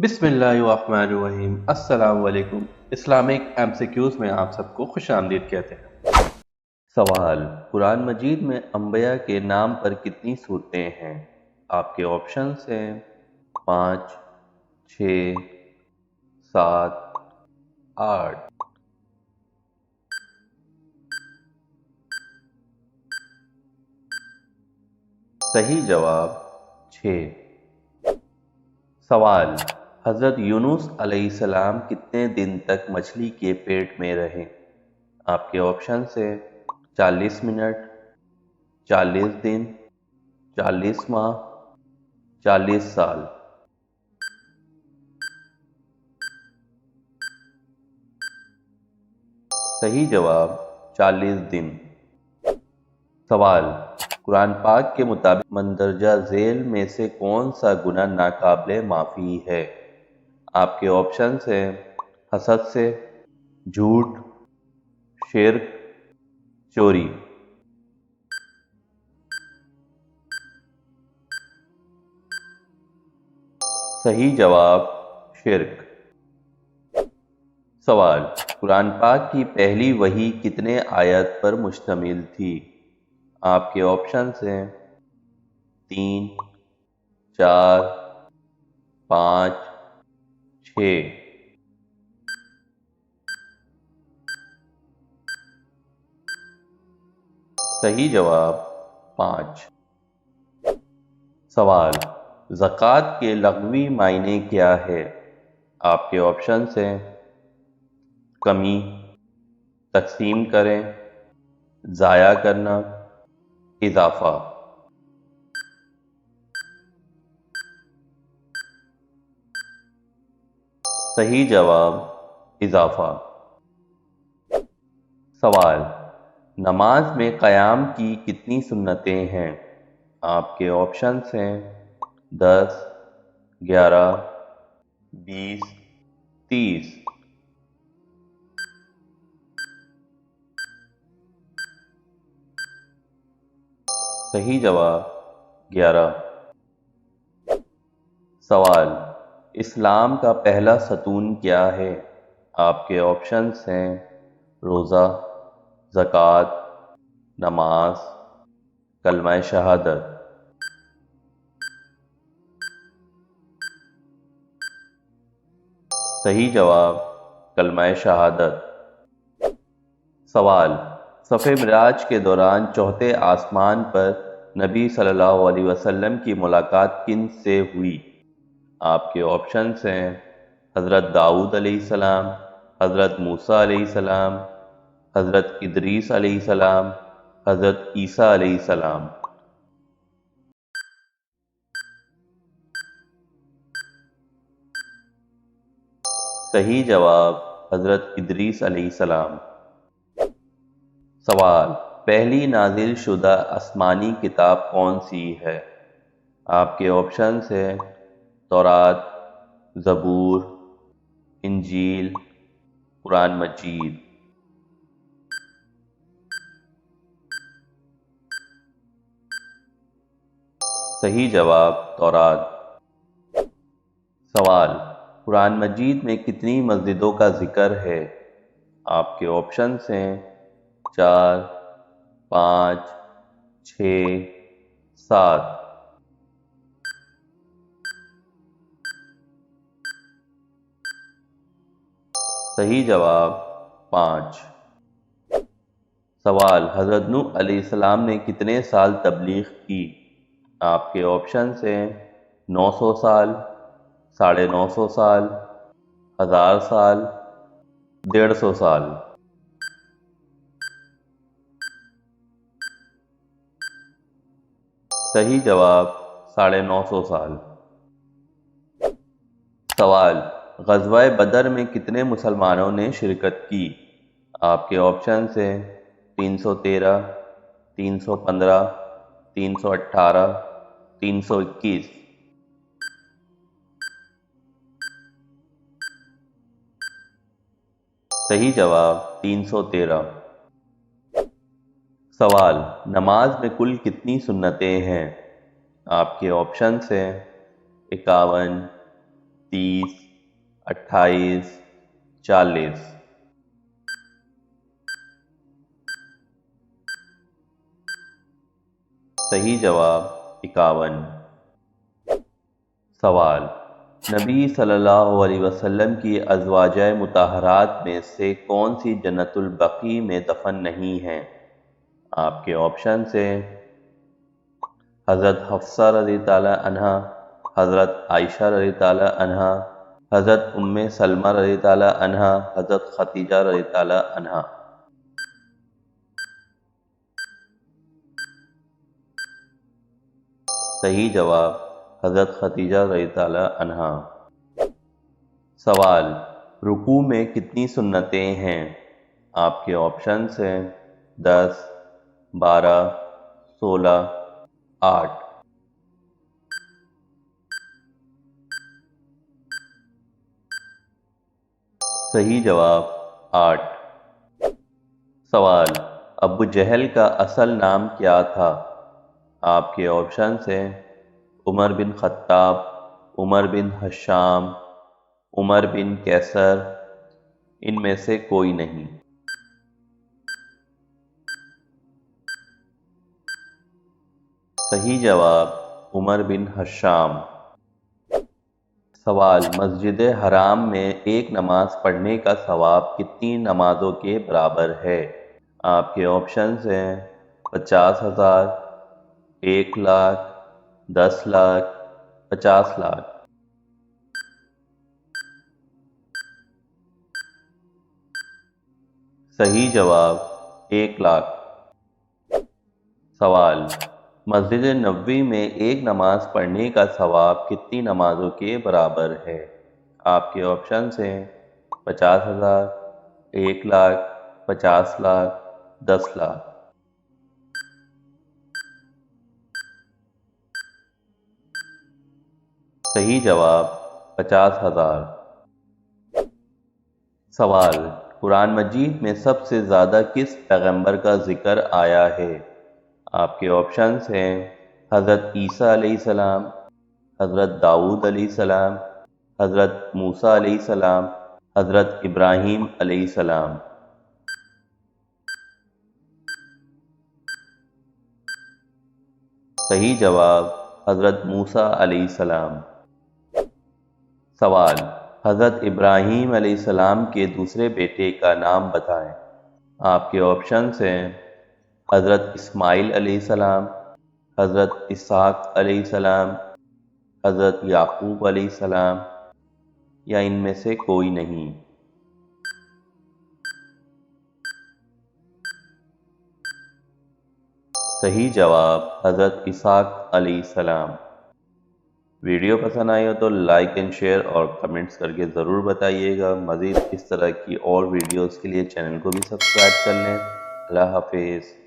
बिस्मिल्लाहिर्रहमानिर्रहीम। अस्सलाम वालेकुम। इस्लामिक एमसीक्यूज़ में आप सबको खुश आमदीद कहते हैं। सवाल: कुरान मजीद में अंबिया के नाम पर कितनी सूरतें हैं? आपके ऑप्शंस हैं 5, 6, 7, 8। सही जवाब 6। सवाल: हज़रत यूनुस अलैहिस्सलाम कितने दिन तक मछली के पेट में रहे? आपके ऑप्शन हैं 40 मिनट, 40 दिन, 40 माह, 40 साल। सही जवाब 40 दिन। सवाल: कुरान पाक के मुताबिक मंदरजा झेल में से कौन सा गुनाह नाकाबिले माफ़ी है? आपके ऑप्शंस हैं हसद से, झूठ, शिर्क, चोरी। सही जवाब शिर्क। सवाल: कुरान पाक की पहली वही कितने आयत पर मुश्तमिल थी? आपके ऑप्शंस हैं 3, 4, 5, 6। सही जवाब 5। सवाल: ज़कात के लग़वी मायने क्या है? आपके ऑप्शंस हैं कमी, तक़सीम करें, ज़ाया करना, इज़ाफ़ा। सही जवाब इज़ाफ़ा। सवाल: नमाज में क़याम की कितनी सुन्नतें हैं? आपके ऑप्शंस हैं 10, 11, 20, 30। सही जवाब 11। सवाल: इस्लाम का पहला सतून क्या है? आपके ऑप्शंस हैं रोज़ा, ज़कात, नमाज, कलमा शहादत। सही जवाब कलमा शहादत। सवाल: सफ़े मिराज के दौरान चौथे आसमान पर नबी सल्लल्लाहु अलैहि वसल्लम की मुलाकात किन से हुई? आपके ऑप्शंस हैं हज़रत दाऊद अलैहिस्सलाम, हज़रत मूसा अलैहिस्सलाम, हज़रत इदरीस अलैहिस्सलाम, हज़रत ईसा अलैहिस्सलाम। सही जवाब हज़रत इदरीस अलैहिस्सलाम। सवाल: पहली नाजिल शुदा आसमानी किताब कौन सी है? आपके ऑप्शंस हैं तौरात, ज़बूर, इंजील, कुरान मजीद। सही जवाब तौरात। सवाल: कुरान मजीद में कितनी मस्जिदों का जिक्र है? आपके ऑप्शंस हैं 4, 5, 6, 7। सही जवाब 5। सवाल: हज़रत नूह अलैहिस्सलाम ने कितने साल तबलीग की? आपके ऑप्शंस हैं 900 साल, 950 साल, 1000 साल, 150 साल। सही जवाब 950 साल। सवाल: ग़ज़वा बदर में कितने मुसलमानों ने शिरकत की? आपके ऑप्शंस हैं 313, 315, 318, 321। सही जवाब 313। सवाल: नमाज में कुल कितनी सुन्नतें हैं? आपके ऑप्शंस हैं 51, 30, 28, 40। सही जवाब 51। सवाल, नबी सल्लल्लाहु अलैहि वसल्लम की अज़वाजे मुतहरात में से कौन सी जन्नतुल बकी में दफन नहीं हैं? आपके ऑप्शन से हज़रत हफ्सा रज़ी ताला अन्हा, हज़रत आयशा रज़ी ताला अन्हा, हज़रत उम्मे सलमा रज़ी ताला अन्हा, हज़रत खतीजा रज़ी ताला अन्हा। सही जवाब हज़रत खतीजा रज़ी ताला अन्हा। सवाल, रुकू में कितनी सुन्नतें हैं? आपके ऑप्शन हैं 10, 12, 16, 8। सही जवाब 8। सवाल, अबू जहल का असल नाम क्या था? आपके ऑप्शन हैं उमर बिन खत्ताब, उमर बिन हशाम, उमर बिन कैसर, इनमें से कोई नहीं। सही जवाब उमर बिन हशाम। सवाल, मस्जिद हराम में एक नमाज पढ़ने का सवाब कितनी नमाजों के बराबर है? आपके ऑप्शंस हैं 50,000, 1 लाख, 10 लाख, 50 लाख। सही जवाब 1 लाख। सवाल, मस्जिद नबवी में एक नमाज पढ़ने का सवाब कितनी नमाजों के बराबर है? आपके ऑप्शंस हैं 50,000, 1 लाख, 50 लाख, 10 लाख। सही जवाब 50,000। सवाल, कुरान मजीद में सबसे ज़्यादा किस पैगंबर का जिक्र आया है? आपके ऑप्शंस हैं हज़रत ईसा अलैहिस्सलाम, हज़रत दाऊद अलैहिस्सलाम, हज़रत मूसा अलैहिस्सलाम, हज़रत इब्राहीम अलैहिस्सलाम। सही जवाब हज़रत मूसा अलैहिस्सलाम। सवाल, हज़रत इब्राहीम अलैहिस्सलाम के दूसरे बेटे का नाम बताएं। आपके ऑप्शंस हैं हज़रत इस्माइल अलैहिस्सलाम, हज़रत इसहाक अलैहिस्सलाम, हज़रत याकूब अलैहिस्सलाम, या इनमें से कोई नहीं। सही जवाब हज़रत इसहाक अलैहिस्सलाम। वीडियो पसंद आई हो तो लाइक एंड शेयर और कमेंट्स करके ज़रूर बताइएगा। मज़ीद इस तरह की और वीडियोज़ के लिए चैनल को भी सब्सक्राइब कर लें। अल्लाह हाफिज़।